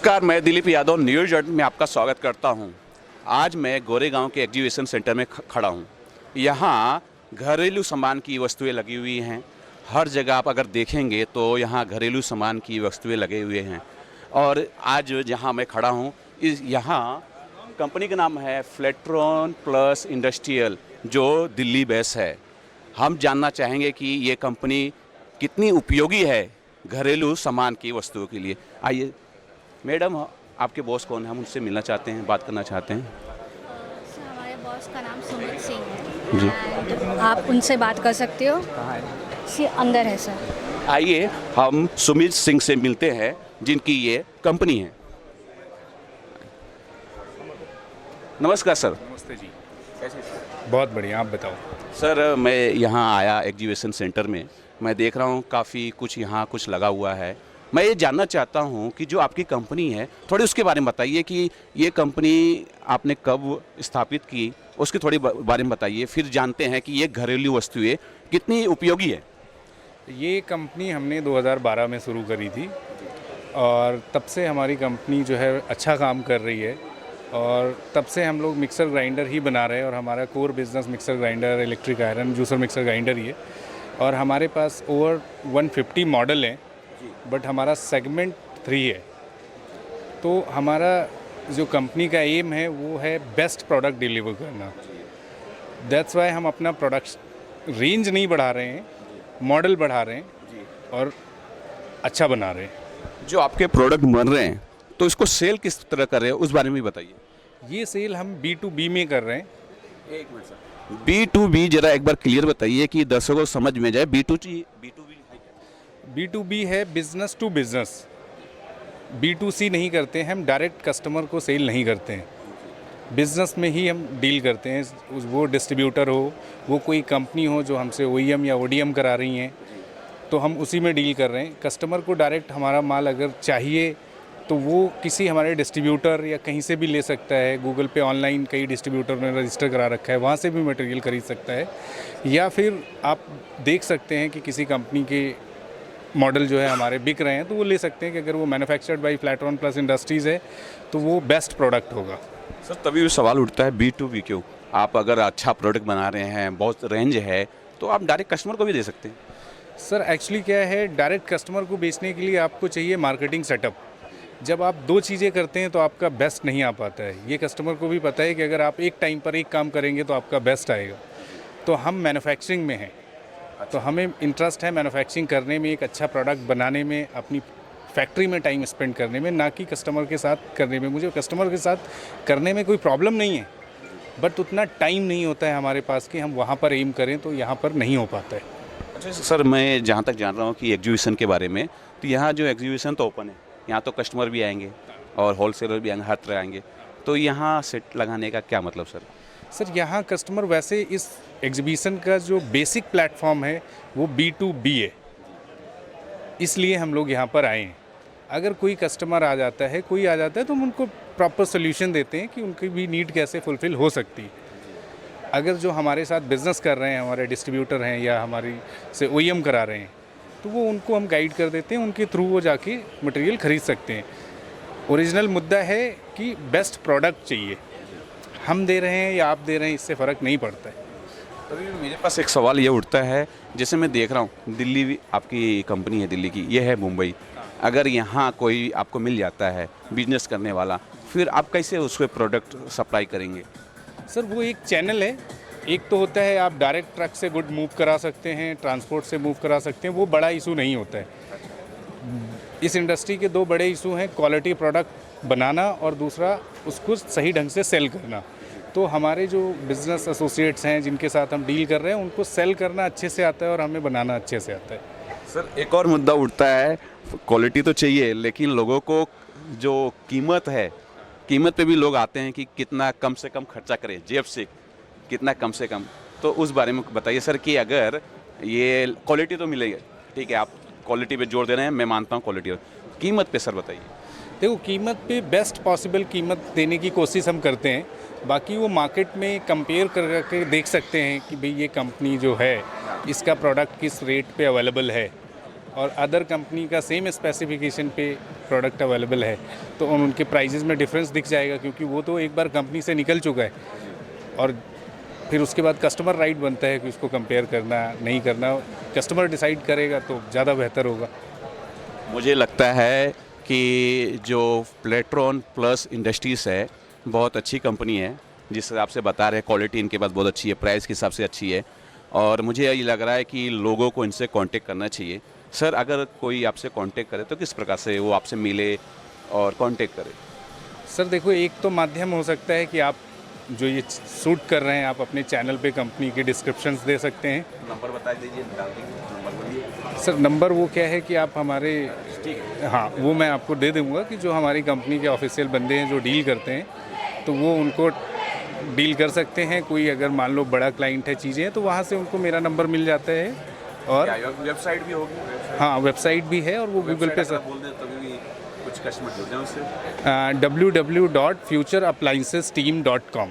नमस्कार, मैं Dilip Yadav news eight में आपका स्वागत करता हूं। आज मैं गोरेगांव के एग्जीबिशन सेंटर में खड़ा हूं। यहां घरेलू सामान की वस्तुएं लगी हुई हैं। हर जगह आप अगर देखेंगे तो यहां घरेलू सामान की वस्तुएं लगे हुए हैं। और आज जहां मैं खड़ा हूं यहां कंपनी का नाम है फ्लेट्रॉन प्लस इंडस्ट्रियल, जो दिल्ली बेस है। हम जानना चाहेंगे कि ये कंपनी कितनी उपयोगी है घरेलू सामान की वस्तुओं के लिए। आइए मैडम, आपके बॉस कौन है? हम उनसे मिलना चाहते हैं, बात करना चाहते हैं। सर, हमारे बॉस का नाम सुमित सिंह है। जी। एंड आप उनसे बात कर सकते हो। कहाँ है? सी अंदर है सर। आइए हम सुमित सिंह से मिलते हैं, जिनकी ये कंपनी है। नमस्कार सर। नमस्ते जी। कैसे सर? बहुत बढ़िया, आप बताओ। सर, मैं यहाँ आया एग्जीबिशन सेंटर में, मैं देख रहा हूँ काफ़ी कुछ यहाँ कुछ लगा हुआ है। मैं ये जानना चाहता हूँ कि जो आपकी कंपनी है, थोड़ी उसके बारे में बताइए कि ये कंपनी आपने कब स्थापित की, उसके थोड़ी बारे में बताइए। फिर जानते हैं कि ये घरेलू वस्तुएं कितनी उपयोगी है। ये कंपनी हमने 2012 में शुरू करी थी और तब से हमारी कंपनी जो है अच्छा काम कर रही है। और तब से हम लोग मिक्सर ग्राइंडर ही बना रहे हैं और हमारा core business mixer grinder, electric iron, juicer mixer grinder ही है। और हमारे पास ओवर 150 मॉडल हैं, बट हमारा सेगमेंट 3 है। तो हमारा जो कंपनी का एम है वो है बेस्ट प्रोडक्ट डिलीवर करना। दैट्स वाई हम अपना प्रोडक्ट रेंज नहीं बढ़ा रहे हैं, मॉडल बढ़ा रहे हैं और अच्छा बना रहे हैं। जो आपके प्रोडक्ट बन रहे हैं तो इसको सेल किस तरह कर रहे हैं, उस बारे में भी बताइए। ये सेल हम B2B में कर रहे हैं। एक मिनट सर, B2B जरा एक बार क्लियर बताइए कि दर्शकों को समझ में जाए। B2B है बिजनेस टू बिजनेस। B2C नहीं करते हैं, हम डायरेक्ट कस्टमर को सेल नहीं करते हैं। बिजनेस में ही हम डील करते हैं। वो डिस्ट्रीब्यूटर हो, वो कोई कंपनी हो जो हमसे OEM या ODM करा रही हैं, तो हम उसी में डील कर रहे हैं। कस्टमर को डायरेक्ट हमारा माल अगर चाहिए तो वो किसी हमारे डिस्ट्रीब्यूटर या कहीं से भी ले सकता है। गूगल पे ऑनलाइन कई डिस्ट्रीब्यूटर ने रजिस्टर करा रखा है, वहाँ से भी मटेरियल खरीद सकता है। या फिर आप देख सकते हैं कि किसी कंपनी के मॉडल जो है हमारे बिक रहे हैं तो वो ले सकते हैं कि अगर वो मैन्युफैक्चर्ड बाय फ्लैट्रॉन प्लस इंडस्ट्रीज़ है तो वो बेस्ट प्रोडक्ट होगा। सर, तभी सवाल उठता है B2B क्यों? आप अगर अच्छा प्रोडक्ट बना रहे हैं, बहुत रेंज है, तो आप डायरेक्ट कस्टमर को भी दे सकते हैं। सर एक्चुअली क्या है, डायरेक्ट कस्टमर को बेचने के लिए आपको चाहिए मार्केटिंग सेटअप। जब आप दो चीज़ें करते हैं तो आपका बेस्ट नहीं आ पाता है। ये कस्टमर को भी पता है कि अगर आप एक टाइम पर एक काम करेंगे तो आपका बेस्ट आएगा। तो हम मैन्युफैक्चरिंग में हैं, तो हमें इंटरेस्ट है मैन्युफैक्चरिंग करने में, एक अच्छा प्रोडक्ट बनाने में, अपनी फैक्ट्री में टाइम स्पेंड करने में, ना कि कस्टमर के साथ करने में। मुझे कस्टमर के साथ करने में कोई प्रॉब्लम नहीं है, बट उतना टाइम नहीं होता है हमारे पास कि हम वहाँ पर एम करें, तो यहाँ पर नहीं हो पाता है। अच्छा सर, मैं जहाँ तक जान रहा हूँ कि एग्जीबिशन के बारे में, तो यहाँ जो एग्जीबिशन तो ओपन है, यहाँ तो कस्टमर भी आएंगे और होलसेलर भी आएंगे, हर तरह आएंगे। तो यहाँ सेट लगाने का क्या मतलब सर? सर यहाँ कस्टमर, वैसे इस एग्जीबिशन का जो बेसिक प्लेटफॉर्म है वो B2B है, इसलिए हम लोग यहाँ पर आए हैं। अगर कोई कस्टमर आ जाता है, कोई आ जाता है, तो हम उनको प्रॉपर सोल्यूशन देते हैं कि उनकी भी नीड कैसे फुलफ़िल हो सकती है। अगर जो हमारे साथ बिज़नेस कर रहे हैं, हमारे डिस्ट्रीब्यूटर हैं या हमारी से OEM करा रहे हैं, तो वो उनको हम गाइड कर देते हैं, उनके थ्रू वो जाके मटेरियल ख़रीद सकते हैं। ओरिजिनल मुद्दा है कि बेस्ट प्रोडक्ट चाहिए। हम दे रहे हैं या आप दे रहे हैं, इससे फ़र्क नहीं पड़ता है। तभी मेरे पास एक सवाल ये उठता है, जैसे मैं देख रहा हूँ दिल्ली भी आपकी कंपनी है, दिल्ली की, ये है मुंबई। अगर यहाँ कोई आपको मिल जाता है बिजनेस करने वाला, फिर आप कैसे उसको प्रोडक्ट सप्लाई करेंगे? सर वो एक चैनल है। एक तो होता है आप डायरेक्ट ट्रक से गुड मूव करा सकते हैं, ट्रांसपोर्ट से मूव करा सकते हैं, वो बड़ा इशू नहीं होता है। इस इंडस्ट्री के दो बड़े इशू हैं, क्वालिटी प्रोडक्ट बनाना और दूसरा उसको सही ढंग से सेल करना। तो हमारे जो बिज़नेस एसोसिएट्स हैं जिनके साथ हम डील कर रहे हैं, उनको सेल करना अच्छे से आता है और हमें बनाना अच्छे से आता है। सर, एक और मुद्दा उठता है, क्वालिटी तो चाहिए, लेकिन लोगों को जो कीमत है, कीमत पे भी लोग आते हैं कि कितना कम से कम खर्चा करें, जेब से कितना कम से कम। तो उस बारे में बताइए सर कि अगर ये क्वालिटी तो मिलेगी, ठीक है, आप क्वालिटी पे जोर दे रहे हैं, मैं मानता हूँ क्वालिटी, कीमत पे सर बताइए। देखो, कीमत पे बेस्ट पॉसिबल कीमत देने की कोशिश हम करते हैं। बाकी वो मार्केट में कंपेयर करके देख सकते हैं कि भाई ये कंपनी जो है इसका प्रोडक्ट किस रेट पे अवेलेबल है। और अदर कंपनी का सेम स्पेसिफिकेशन पे प्रोडक्ट अवेलेबल है तो उनके प्राइजेज़ में डिफरेंस दिख जाएगा, क्योंकि वो तो एक बार कंपनी से निकल चुका है और फिर उसके बाद कस्टमर राइट बनता है कि उसको कंपेयर करना नहीं करना, कस्टमर डिसाइड करेगा तो ज़्यादा बेहतर होगा। मुझे लगता है कि जो प्लेट्रॉन प्लस इंडस्ट्रीज़ है बहुत अच्छी कंपनी है, जिस हिसाब से बता रहे हैं क्वालिटी इनके पास बहुत अच्छी है, प्राइस के हिसाब से अच्छी है और मुझे ये लग रहा है कि लोगों को इनसे कांटेक्ट करना चाहिए। सर, अगर कोई आपसे कांटेक्ट करे तो किस प्रकार से वो आपसे मिले और कांटेक्ट करे? सर देखो, एक तो माध्यम हो सकता है कि आप जो ये शूट कर रहे हैं आप अपने चैनल पे कंपनी के डिस्क्रिप्शंस दे सकते हैं। नंबर बता दीजिए, नंबर बोलिए। सर नंबर वो क्या है कि आप हमारे, हाँ वो मैं आपको दे दूँगा कि जो हमारी कंपनी के ऑफिशियल बंदे हैं जो डील करते हैं तो वो उनको डील कर सकते हैं। कोई अगर मान लो बड़ा क्लाइंट है, चीज़ें हैं, तो वहाँ से उनको मेरा नंबर मिल जाता है। और वेबसाइट भी होगी? हाँ, वेबसाइट भी है और वो गूगल पे सर बोल दें तभी भी कुछ कस्टमर जुड़ जाए उससे। www.futureappliancesteam.com।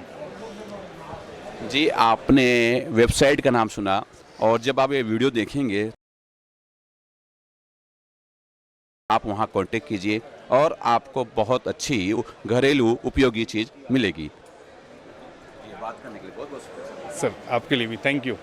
जी, आपने वेबसाइट का नाम सुना और जब आप ये वीडियो देखेंगे आप वहाँ कांटेक्ट कीजिए और आपको बहुत अच्छी घरेलू उपयोगी चीज़ मिलेगी। ये बात करने के लिए बहुत बहुत शुक्रिया सर आपके लिए भी थैंक यू।